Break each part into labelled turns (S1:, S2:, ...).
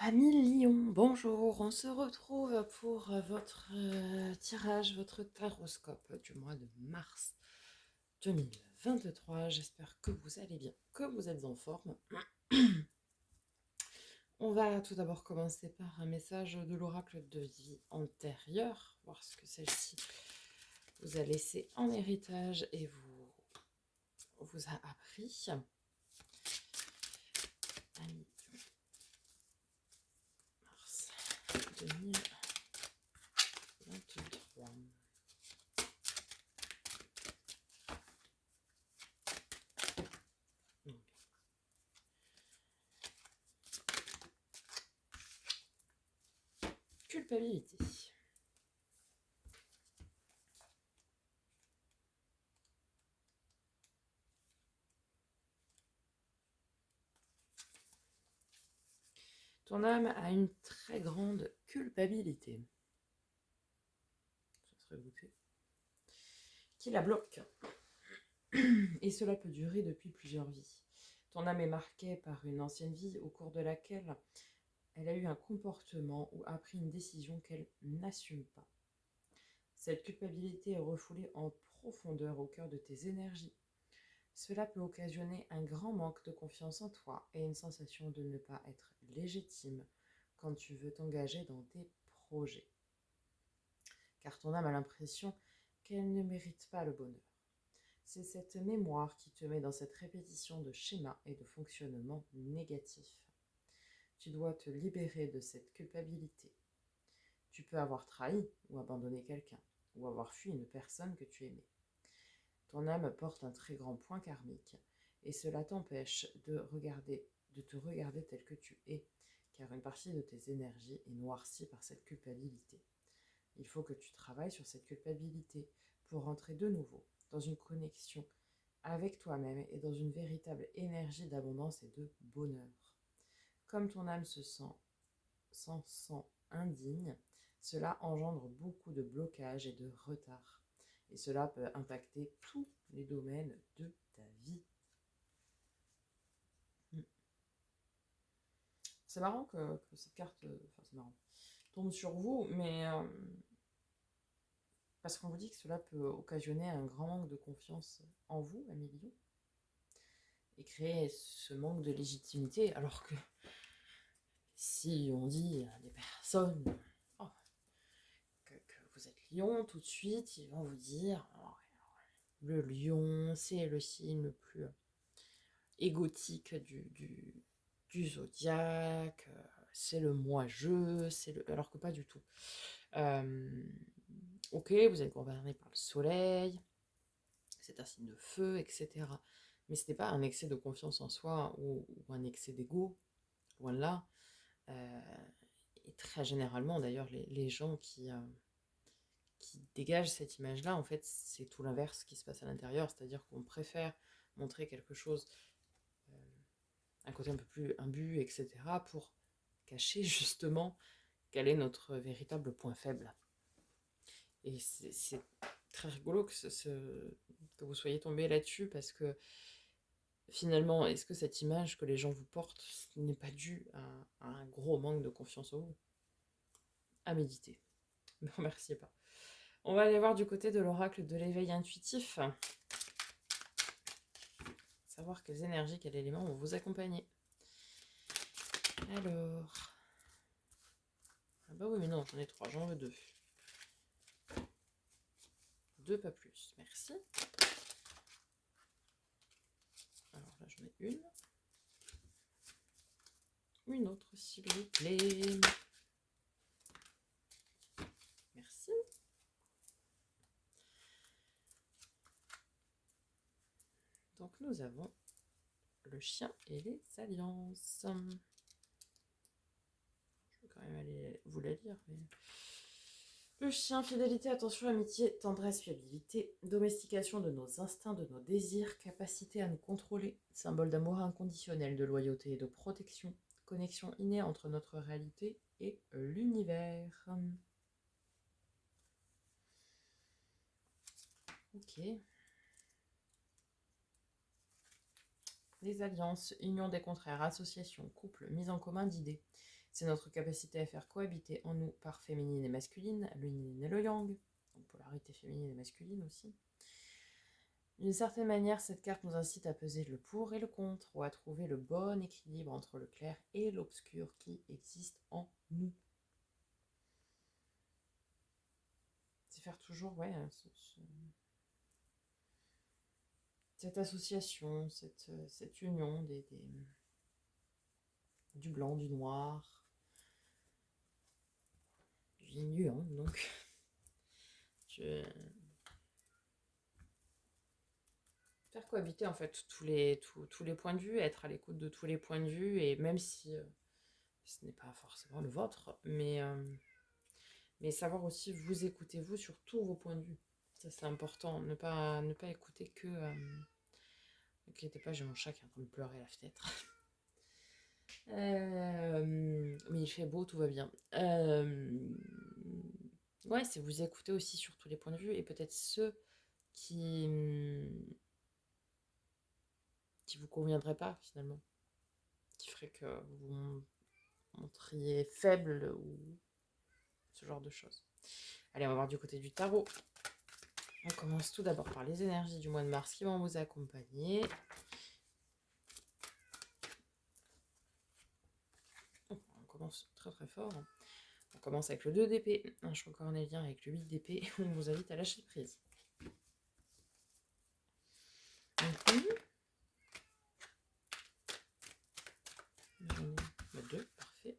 S1: Amis Lion, bonjour, on se retrouve pour votre tirage, votre taroscope du mois de mars 2023. J'espère que vous allez bien, que vous êtes en forme. On va tout d'abord commencer par un message de l'oracle de vie antérieure, voir ce que celle-ci vous a laissé en héritage et vous a appris. Amis mars 2023. Culpabilité. Ton âme a une très grande culpabilité. Ça serait goûté. Qui la bloque. Et cela peut durer depuis plusieurs vies. Ton âme est marquée par une ancienne vie au cours de laquelle elle a eu un comportement ou a pris une décision qu'elle n'assume pas. Cette culpabilité est refoulée en profondeur au cœur de tes énergies. Cela peut occasionner un grand manque de confiance en toi et une sensation de ne pas être légitime quand tu veux t'engager dans tes projets. Car ton âme a l'impression qu'elle ne mérite pas le bonheur. C'est cette mémoire qui te met dans cette répétition de schémas et de fonctionnements négatifs. Tu dois te libérer de cette culpabilité. Tu peux avoir trahi ou abandonné quelqu'un, ou avoir fui une personne que tu aimais. Ton âme porte un très grand point karmique, et cela t'empêche de te regarder tel que tu es, car une partie de tes énergies est noircie par cette culpabilité. Il faut que tu travailles sur cette culpabilité pour rentrer de nouveau dans une connexion avec toi-même et dans une véritable énergie d'abondance et de bonheur. Comme ton âme s'en sent indigne, cela engendre beaucoup de blocages et de retard. Et cela peut impacter tous les domaines de ta vie. C'est marrant que cette carte, c'est marrant, tombe sur vous, mais parce qu'on vous dit que cela peut occasionner un grand manque de confiance en vous, Amélie, et créer ce manque de légitimité, alors que si on dit à des personnes oh, que vous êtes lion, tout de suite, ils vont vous dire oh, le lion, c'est le signe le plus égotique du zodiaque, c'est le moi-je, alors que pas du tout. Ok, vous êtes gouverné par le soleil, c'est un signe de feu, etc. Mais ce n'est pas un excès de confiance en soi ou un excès d'ego, loin de là. Et très généralement, d'ailleurs, les gens qui dégagent cette image-là, en fait, c'est tout l'inverse qui se passe à l'intérieur, c'est-à-dire qu'on préfère montrer quelque chose, un côté un peu plus imbu, etc., pour cacher justement quel est notre véritable point faible. Et c'est très rigolo que vous soyez tombé là-dessus, parce que finalement, est-ce que cette image que les gens vous portent n'est pas due à un gros manque de confiance en vous? À méditer. Ne remerciez pas. On va aller voir du côté de l'oracle de l'éveil intuitif. Savoir quelles énergies, quels éléments vont vous accompagner. Alors... Ah bah oui, mais non, j'en ai 3, j'en veux 2. 2, pas plus. Merci. Alors là, j'en ai une. Une autre, s'il vous plaît. Merci. Donc nous avons le chien et les alliances. Je vais quand même aller vous la lire. Mais... Le chien, fidélité, attention, amitié, tendresse, fiabilité, domestication de nos instincts, de nos désirs, capacité à nous contrôler, symbole d'amour inconditionnel, de loyauté et de protection, connexion innée entre notre réalité et l'univers. Ok. Les alliances, union des contraires, association, couple, mise en commun d'idées, C'est notre capacité à faire cohabiter en nous par féminine et masculine, le yin et le yang, donc polarité féminine et masculine aussi. D'une certaine manière, cette carte nous incite à peser le pour et le contre, ou à trouver le bon équilibre entre le clair et l'obscur qui existe en nous. C'est faire toujours, cette association, cette union du blanc, du noir, du yin du yang, donc faire cohabiter en fait tous les points de vue, être à l'écoute de tous les points de vue, et même si ce n'est pas forcément le vôtre, mais savoir aussi vous écouter vous sur tous vos points de vue. Ça c'est important, ne pas écouter que... N'inquiétez pas, j'ai mon chat qui est en train de pleurer à la fenêtre. Mais il fait beau, tout va bien. Ouais, c'est vous écouter aussi sur tous les points de vue, et peut-être ceux qui vous conviendraient pas finalement, qui ferait que vous montriez faible ou ce genre de choses. Allez, on va voir du côté du tarot. On commence tout d'abord par les énergies du mois de mars qui vont vous accompagner. On commence très très fort. On commence avec le 2 d'épée, un choix cornélien avec le 8 d'épée, où on vous invite à lâcher prise. Le 2, parfait.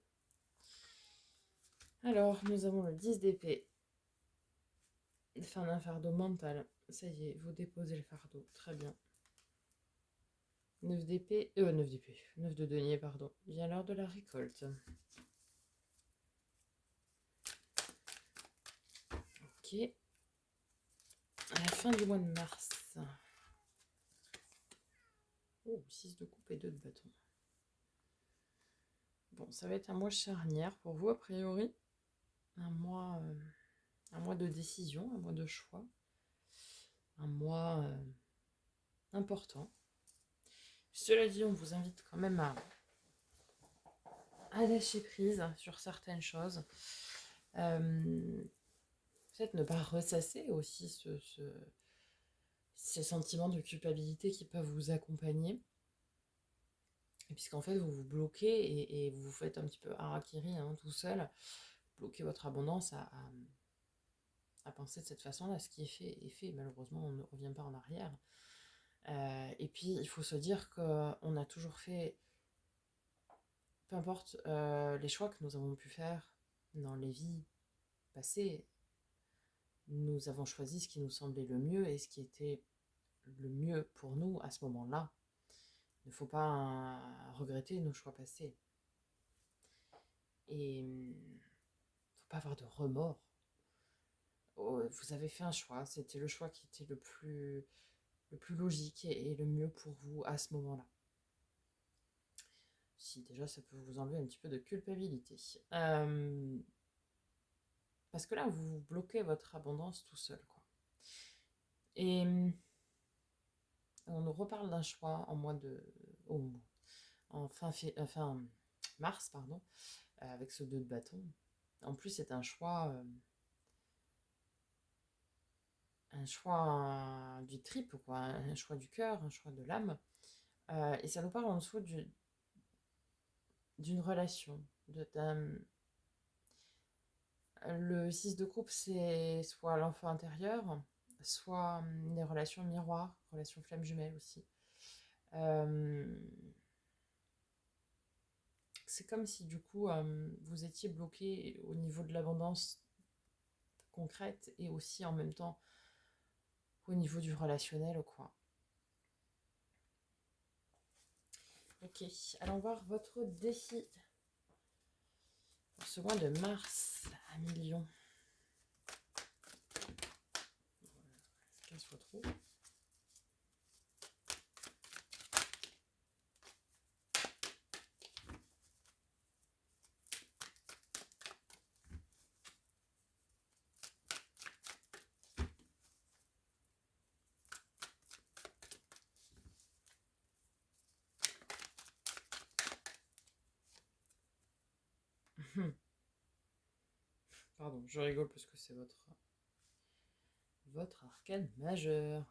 S1: Alors, nous avons le 10 d'épée. Fin d'un fardeau mental. Ça y est, vous déposez le fardeau. Très bien. 9 d'épée. 9 de denier, pardon. Vient l'heure de la récolte. Ok. À la fin du mois de mars. Oh, 6 de coupe et 2 de bâton. Bon, ça va être un mois charnière pour vous, a priori. Un mois de décision, un mois de choix. Un mois important. Cela dit, on vous invite quand même à lâcher prise sur certaines choses. Peut-être ne pas ressasser aussi ces sentiments de culpabilité qui peuvent vous accompagner. Et puisqu'en fait, vous vous bloquez et vous vous faites un petit peu harakiri tout seul. Bloquez votre abondance à penser de cette façon-là. Ce qui est fait est fait. Malheureusement, on ne revient pas en arrière. Et puis, il faut se dire qu'on a toujours fait, peu importe les choix que nous avons pu faire dans les vies passées, nous avons choisi ce qui nous semblait le mieux et ce qui était le mieux pour nous à ce moment-là. Il ne faut pas regretter nos choix passés. Et il ne faut pas avoir de remords. Vous avez fait un choix, c'était le choix qui était le plus logique et le mieux pour vous à ce moment-là. Si déjà ça peut vous enlever un petit peu de culpabilité. Parce que là, vous bloquez votre abondance tout seul, quoi. Et on nous reparle d'un choix en mois de... en fin mars, pardon, avec ce 2 de bâton. En plus, c'est un choix du trip, quoi, un choix du cœur, un choix de l'âme. Et ça nous parle en dessous d'une relation. Le 6 de coupe, c'est soit l'enfant intérieur, soit des relations miroirs, relations flammes jumelles aussi. C'est comme si du coup vous étiez bloqué au niveau de l'abondance concrète et aussi en même temps au niveau du relationnel, quoi. Ok, allons voir votre défi pour ce mois de mars à million. 15 fois trop. Pardon, je rigole parce que c'est votre arcane majeur.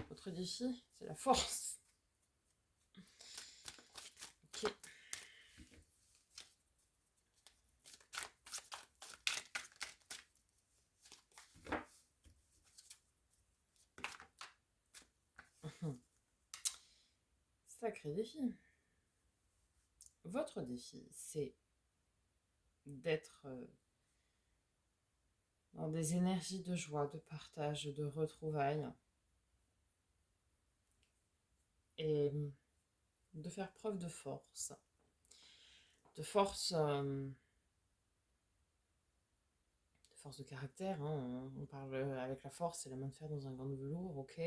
S1: Votre défi, c'est la force. Ok. Sacré défi. Votre défi, c'est d'être dans des énergies de joie, de partage, de retrouvailles. Et de faire preuve de force. De force de caractère, hein. On parle avec la force, c'est la main de fer dans un gant de velours, ok.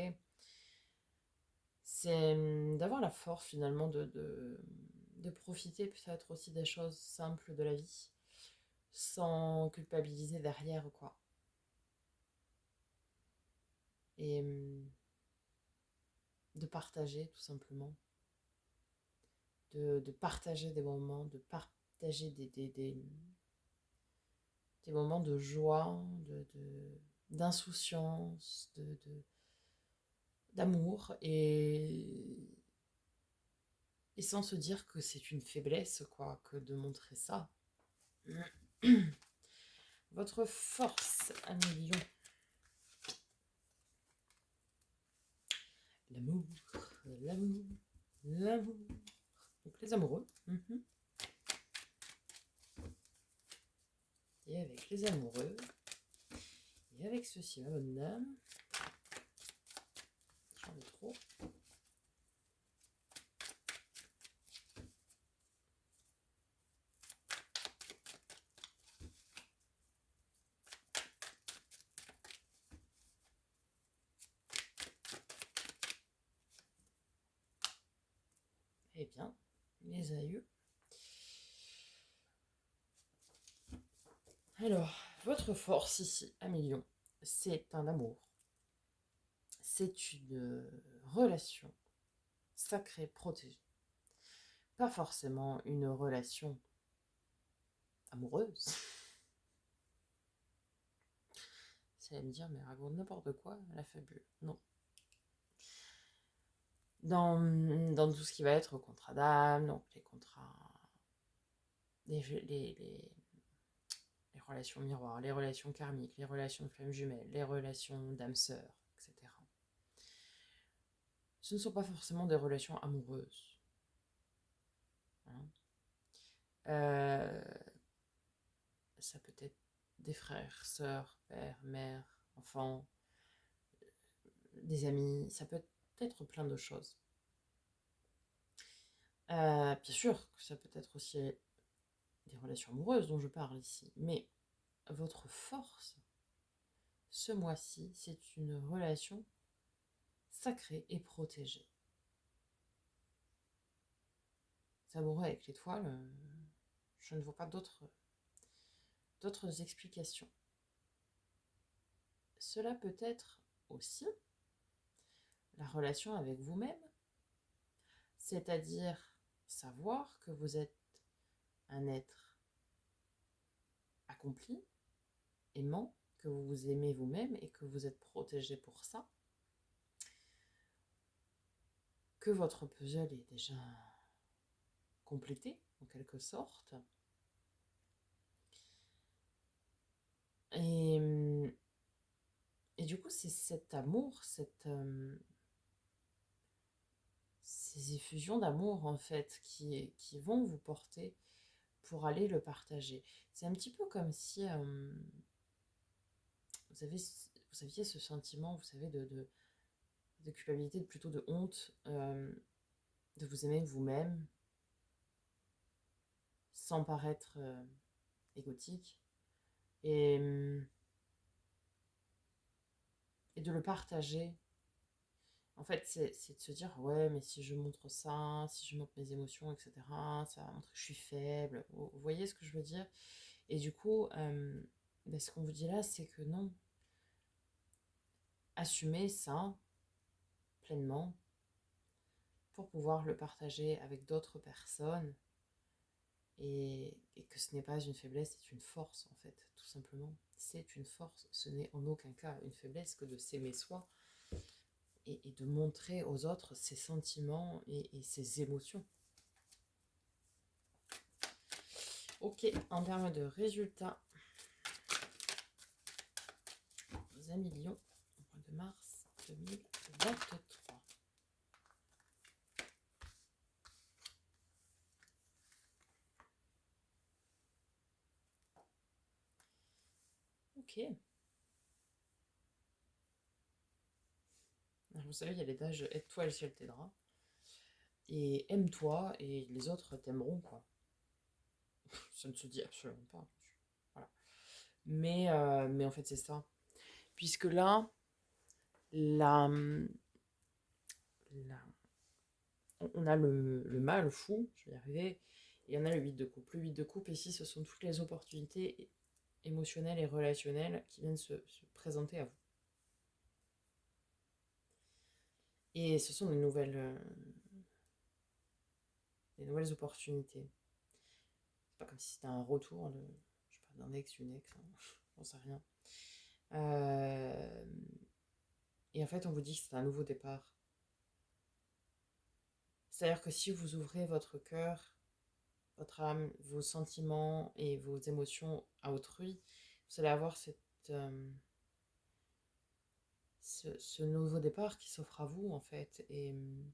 S1: C'est d'avoir la force finalement de profiter peut-être aussi des choses simples de la vie, sans culpabiliser derrière, quoi. Et de partager tout simplement, de partager des moments, de partager des moments de joie, d'insouciance, d'amour, et sans se dire que c'est une faiblesse, quoi, que de montrer ça. Votre force, Amélion. L'amour, l'amour, l'amour. Donc les amoureux. Et avec les amoureux. Et avec ceci, ma bonne dame. J'en ai trop. Eh bien, mes aïeux. Alors, votre force ici, Amélion, c'est un amour. C'est une relation sacrée, protégée. Pas forcément une relation amoureuse. Vous allez me dire, mais raconte n'importe quoi, la fabule. Non. Dans tout ce qui va être contrat d'âme, donc les contrats, les relations miroirs, les relations karmiques, les relations de flammes jumelles, les relations d'âme sœur, etc. Ce ne sont pas forcément des relations amoureuses. Hein. Ça peut être des frères, sœurs, père, mère, enfants, des amis, ça peut être plein de choses. Bien sûr que ça peut être aussi des relations amoureuses dont je parle ici, mais votre force, ce mois-ci, c'est une relation sacrée et protégée. S'amourer avec l'étoile, je ne vois pas d'autres explications. Cela peut être aussi la relation avec vous-même, c'est-à-dire savoir que vous êtes un être accompli, aimant, que vous vous aimez vous-même et que vous êtes protégé pour ça, que votre puzzle est déjà complété en quelque sorte. Et du coup, c'est cet amour, ces effusions d'amour en fait qui vont vous porter pour aller le partager. C'est un petit peu comme si vous aviez ce sentiment, vous savez, de culpabilité, plutôt de honte, de vous aimer vous-même, sans paraître égotique, et de le partager. En fait, c'est de se dire, ouais, mais si je montre ça, si je montre mes émotions, etc., ça va montrer que je suis faible. Vous voyez ce que je veux dire? Et du coup, ce qu'on vous dit là, c'est que non. Assumez ça pleinement pour pouvoir le partager avec d'autres personnes et que ce n'est pas une faiblesse, c'est une force en fait, tout simplement. C'est une force, ce n'est en aucun cas une faiblesse que de s'aimer soi et de montrer aux autres ses sentiments et ses émotions. Ok, en termes de résultats, nos amis Lion, au mois de mars 2023. Ok. Alors, vous savez, il y a l'étage aide-toi et le ciel t'aidera. Et aime-toi et les autres t'aimeront, quoi. Ça ne se dit absolument pas. Voilà. Mais en fait, c'est ça. Puisque là, la, la- on a le mal fou, je vais y arriver, et on a le 8 de coupe. Le 8 de coupe, ici, ce sont toutes les opportunités émotionnelles et relationnelles qui viennent se présenter à vous. Et ce sont des nouvelles opportunités. C'est pas comme si c'était un retour je sais pas, d'un ex, une ex, hein, j'en sais rien. Et en fait, on vous dit que c'est un nouveau départ. C'est-à-dire que si vous ouvrez votre cœur, votre âme, vos sentiments et vos émotions à autrui, vous allez avoir ce nouveau départ qui s'offre à vous, en fait. Et on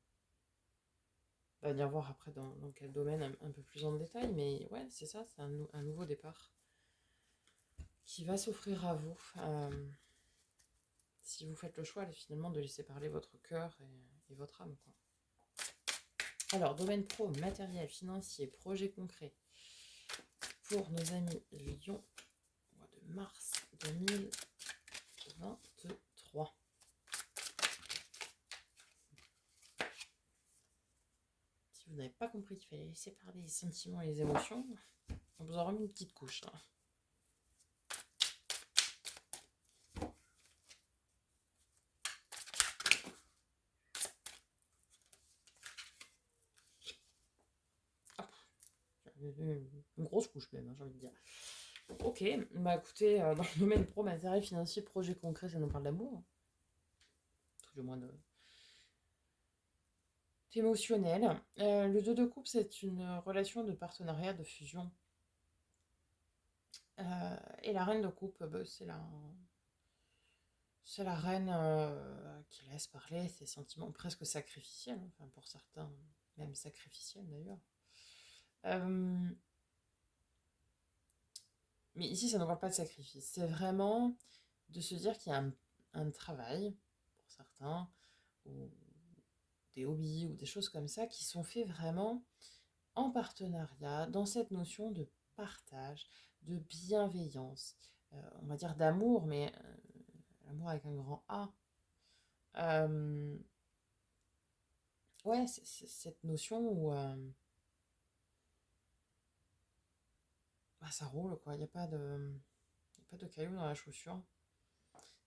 S1: va venir voir après dans quel domaine un peu plus en détail. Mais ouais, c'est ça, c'est un nouveau départ qui va s'offrir à vous. Si vous faites le choix, finalement, de laisser parler votre cœur et votre âme, quoi. Alors, domaine pro, matériel, financier, projet concret. Pour nos amis Lion, au mois de mars 2023. Si vous n'avez pas compris qu'il fallait laisser parler les sentiments et les émotions, on vous en remet une petite couche. Hein. Une grosse couche même, hein, j'ai envie de dire. Ok, bah écoutez, dans le domaine pro, matériel, financier, projet concret, ça nous parle d'amour. Tout du moins d'émotionnel. Le 2 de coupe, c'est une relation de partenariat, de fusion. Et la reine de coupe, bah, c'est la reine qui laisse parler ses sentiments presque sacrificiels, enfin pour certains même sacrificiels d'ailleurs. Mais ici, ça ne parle pas de sacrifice. C'est vraiment de se dire qu'il y a un travail, pour certains, ou des hobbies, ou des choses comme ça, qui sont faits vraiment en partenariat, dans cette notion de partage, de bienveillance, on va dire d'amour, mais l'amour avec un grand A. Ouais, c'est cette notion où bah, ça roule, quoi. Il n'y a pas de cailloux dans la chaussure.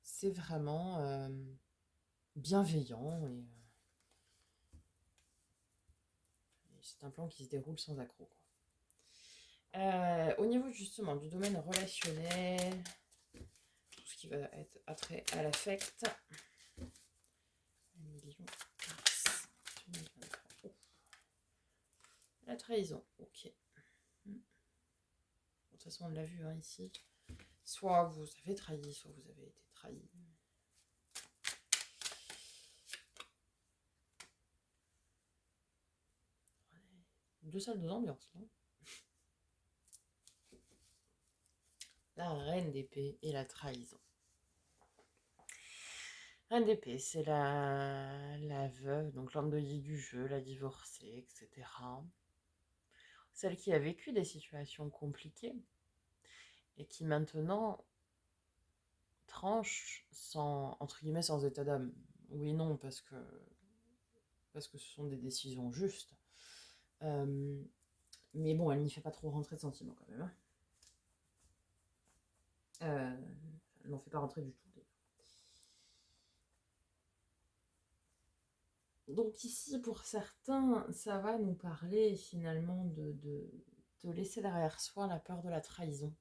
S1: C'est vraiment bienveillant et c'est un plan qui se déroule sans accroc, quoi. Au niveau justement du domaine relationnel, tout ce qui va être attrait à l'affect, la trahison, ok. De toute façon, on l'a vu hein, ici. Soit vous avez trahi, soit vous avez été trahi. Deux salles, deux ambiances, là. La reine d'épée et la trahison. Reine d'épée, c'est la veuve, donc l'endeuillée du jeu, la divorcée, etc. Celle qui a vécu des situations compliquées et qui maintenant tranche sans, entre guillemets, sans état d'âme. Oui et non, parce que ce sont des décisions justes. Mais bon, elle n'y fait pas trop rentrer de sentiments quand même. Hein. Elle n'en fait pas rentrer du tout. Donc ici, pour certains, ça va nous parler finalement de de laisser derrière soi la peur de la trahison,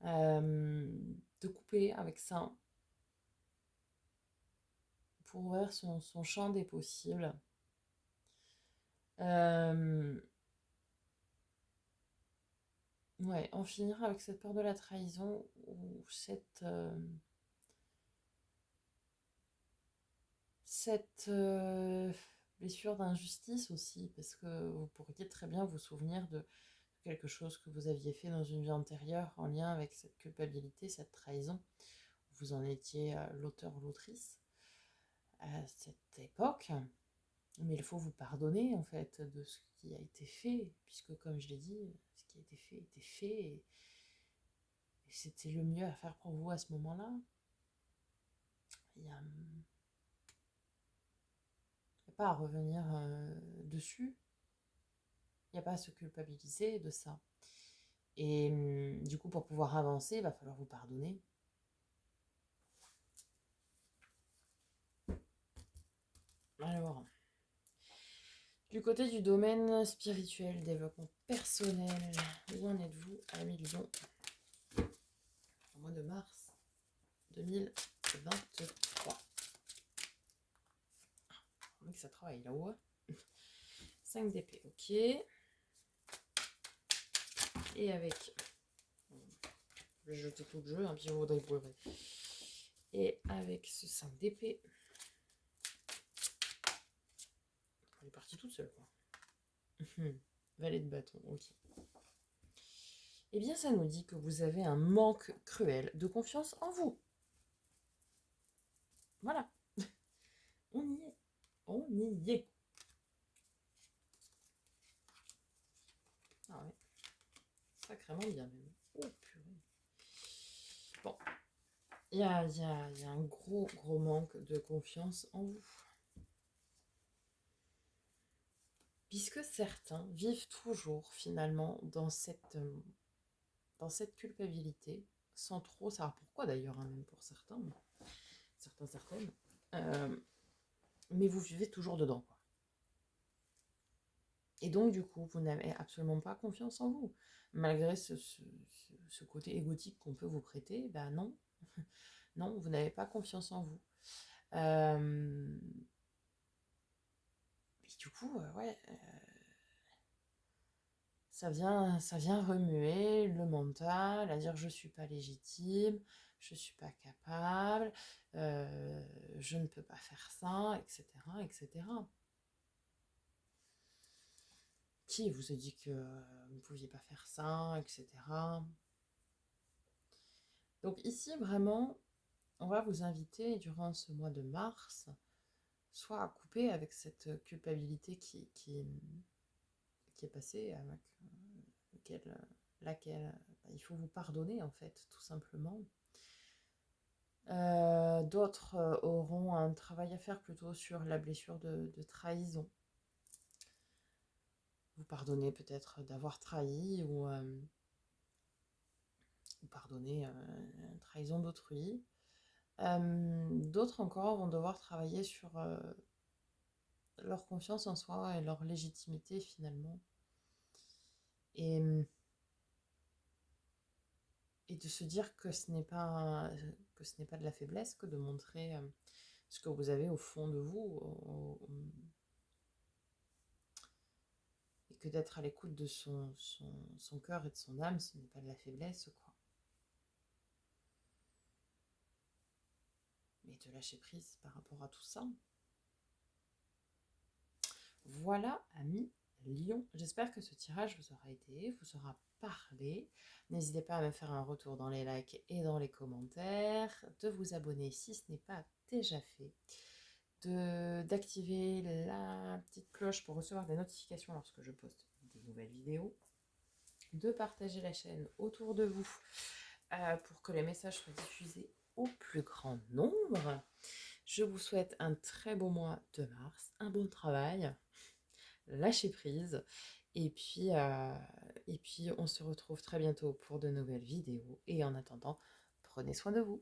S1: de couper avec ça pour ouvrir son champ des possibles. Ouais, en finir avec cette peur de la trahison ou cette blessure d'injustice aussi, parce que vous pourriez très bien vous souvenir de quelque chose que vous aviez fait dans une vie antérieure en lien avec cette culpabilité, cette trahison. Vous en étiez l'auteur ou l'autrice à cette époque, mais il faut vous pardonner en fait de ce qui a été fait, puisque comme je l'ai dit, ce qui a été fait était fait, et c'était le mieux à faire pour vous à ce moment-là. Il n'y a pas à revenir dessus, il n'y a pas à se culpabiliser de ça. Et du coup, pour pouvoir avancer, il va falloir vous pardonner. Alors, du côté du domaine spirituel, développement personnel, où en êtes-vous à la mi-lion au mois de mars 2023? On que ça travaille là-haut. 5 d'épée, ok. Et avec... Je vais jeter tout le jeu, puis on va débrouiller. Et avec ce 5 d'épée... Elle est partie toute seule, quoi. Valet de bâton, ok. Eh bien, ça nous dit que vous avez un manque cruel de confiance en vous. Voilà. On y est. On y est. Ah ouais. Sacrément bien, même. Oh, purée. Bon. Il y a un gros manque de confiance en vous. Puisque certains vivent toujours, finalement, dans cette culpabilité, sans trop savoir pourquoi d'ailleurs, hein, même pour certaines. Mais vous vivez toujours dedans, quoi. Et donc, du coup, vous n'avez absolument pas confiance en vous. Malgré ce côté égotique qu'on peut vous prêter, ben non. Non, vous n'avez pas confiance en vous. Et du coup, ouais, ça vient remuer le mental, à dire je suis pas légitime, je suis pas capable, je ne peux pas faire ça, etc., etc. Qui vous a dit que vous ne pouviez pas faire ça, etc. Donc ici, vraiment, on va vous inviter durant ce mois de mars, soit à couper avec cette culpabilité qui est passée, avec laquelle il faut vous pardonner, en fait, tout simplement. D'autres auront un travail à faire plutôt sur la blessure de trahison. Vous pardonnez peut-être d'avoir trahi ou pardonner la trahison d'autrui. D'autres encore vont devoir travailler sur leur confiance en soi et leur légitimité finalement. Et de se dire que ce n'est pas de la faiblesse que de montrer ce que vous avez au fond de vous, et que d'être à l'écoute de son cœur et de son âme, ce n'est pas de la faiblesse, quoi. Mais de lâcher prise par rapport à tout ça. Voilà, amis Lion. J'espère que ce tirage vous aura aidé, vous aura parlé. N'hésitez pas à me faire un retour dans les likes et dans les commentaires, de vous abonner si ce n'est pas déjà fait, d'activer la petite cloche pour recevoir des notifications lorsque je poste des nouvelles vidéos, de partager la chaîne autour de vous pour que les messages soient diffusés au plus grand nombre. Je vous souhaite un très beau mois de mars, un bon travail, lâchez prise, et puis on se retrouve très bientôt pour de nouvelles vidéos. Et en attendant, prenez soin de vous.